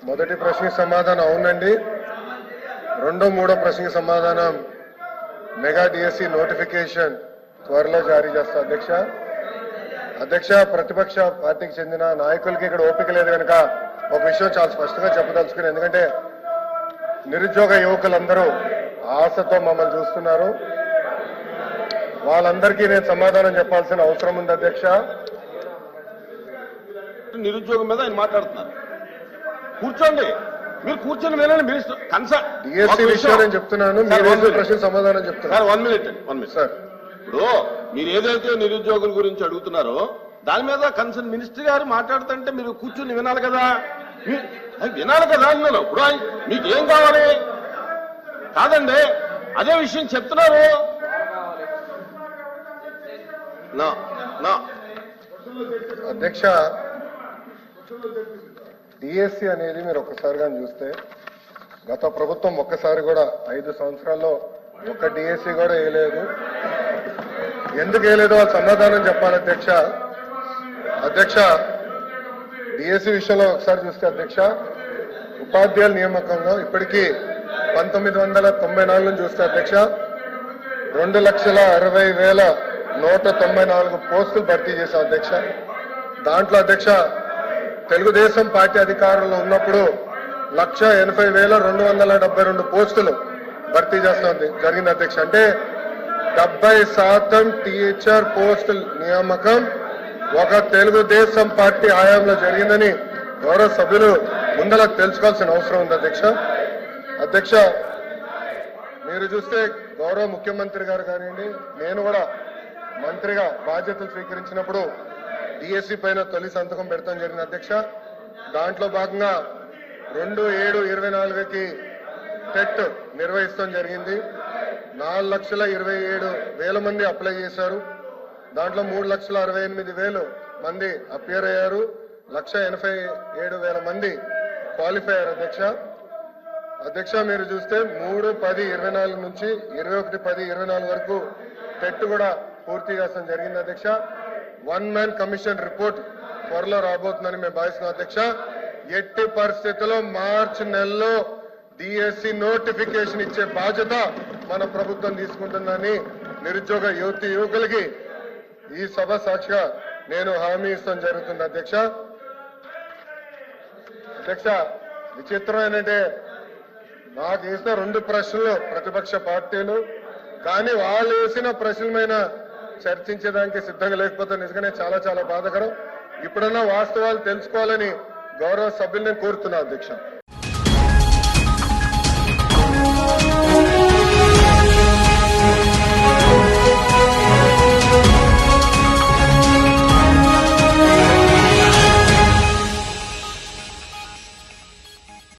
మొదటి ప్రశ్నకి సమాధానం అవునండి. రెండో మూడో ప్రశ్నకి సమాధానం మెగా డిఎస్సి నోటిఫికేషన్ త్వరలో జారీ చేస్తా అధ్యక్ష. ప్రతిపక్ష పార్టీకి చెందిన నాయకులకి ఇక్కడ ఓపిక లేదు కనుక ఒక విషయం చాలా స్పష్టంగా చెప్పదలుచుకుని, ఎందుకంటే నిరుద్యోగ యువకులందరూ ఆశతో మమ్మల్ని చూస్తున్నారు. వాళ్ళందరికీ నేను సమాధానం చెప్పాల్సిన అవసరం ఉంది అధ్యక్ష. నిరుద్యోగం మీద ఆయన మాట్లాడుతున్నారు. కూర్చోండి, మీరు కూర్చొని వినండి. మీరు కన్సర్న్ డిఎస్సి విషయం నేను చెప్తున్నాను, మీరు ప్రశ్న సమాధానం చెప్తున్నారు. 1 minute సార్. ఇప్పుడు మీరు ఏదైతే నిరుద్యోగుల గురించి అడుగుతున్నారో దాని మీద కన్సర్న్ మినిస్టర్ గారు మాట్లాడుతుంటే మీరు కూర్చొని వినాలి కదా. వినాలి కదా అన్నాను. ఇప్పుడు మీకు ఏం కావాలి కాదండి, అదే విషయం చెప్తున్నారు. అధ్యక్ష, డిఎస్సి అనేది మీరు ఒక్కసారిగా చూస్తే గత ప్రభుత్వం ఒక్కసారి కూడా 5 సంవత్సరాల్లో ఒక్క డిఎస్సి కూడా వేయలేదు. ఎందుకు వేయలేదో వాళ్ళు సమాధానం చెప్పాలి అధ్యక్ష. డిఎస్సి విషయంలో ఒకసారి చూస్తే అధ్యక్ష, ఉపాధ్యాయుల నియామకంలో ఇప్పటికీ 1994 నుంచి చూస్తే అధ్యక్ష 2,60,194 పోస్టులు భర్తీ చేశాం అధ్యక్ష. దాంట్లో అధ్యక్ష తెలుగుదేశం పార్టీ అధికారంలో ఉన్నప్పుడు 1,80,272 పోస్టులు భర్తీ చేస్తాం జరిగింది అధ్యక్ష. అంటే 70% టీచర్ పోస్టుల నియామకం ఒక తెలుగుదేశం పార్టీ హయాంలో జరిగిందని గౌరవ సభ్యులు ముందర తెలుసుకోవాల్సిన అవసరం ఉంది అధ్యక్ష. మీరు చూస్తే గౌరవ ముఖ్యమంత్రి గారు కానివ్వండి, నేను కూడా మంత్రిగా బాధ్యతలు స్వీకరించినప్పుడు డిఎస్సి పైన తొలి సంతకం పెడతాం జరిగింది అధ్యక్ష. దాంట్లో భాగంగా 2/7/24కి టెట్ నిర్వహిస్తాం జరిగింది. 4,27,000 మంది అప్లై చేశారు. దాంట్లో 3,68,000 మంది అపియర్ అయ్యారు. 1,87,000 మంది క్వాలిఫై అయ్యారు అధ్యక్ష. మీరు చూస్తే 3/10/24 నుంచి 21/10/24 వరకు టెట్ కూడా పూర్తి చేస్తాం జరిగింది అధ్యక్ష. 1 మ్యాన్ కమిషన్ రిపోర్ట్ త్వరలో రాబోతుందని మేము భావిస్తున్నాం అధ్యక్ష. ఎట్టి పరిస్థితుల్లో మార్చి నెలలో డిఎస్సి నోటిఫికేషన్ ఇచ్చే బాధ్యత మన ప్రభుత్వం తీసుకుంటుందని నిరుద్యోగ యువకులకి ఈ సభ సాక్షిగా నేను హామీ ఇస్తాం జరుగుతుంది అధ్యక్ష. విచిత్రం ఏంటంటే నాకు వేసిన 2 ప్రశ్నలు ప్రతిపక్ష పార్టీలు, కానీ వాళ్ళు వేసిన ప్రశ్నల మీద చర్చించడానికి సిద్ధంగా లేకపోతే నిజంగానే చాలా బాధాకరం. ఇప్పుడన్నా వాస్తవాలు తెలుసుకోవాలని గౌరవ సభ్యులు నేను కోరుతున్నా అధ్యక్ష.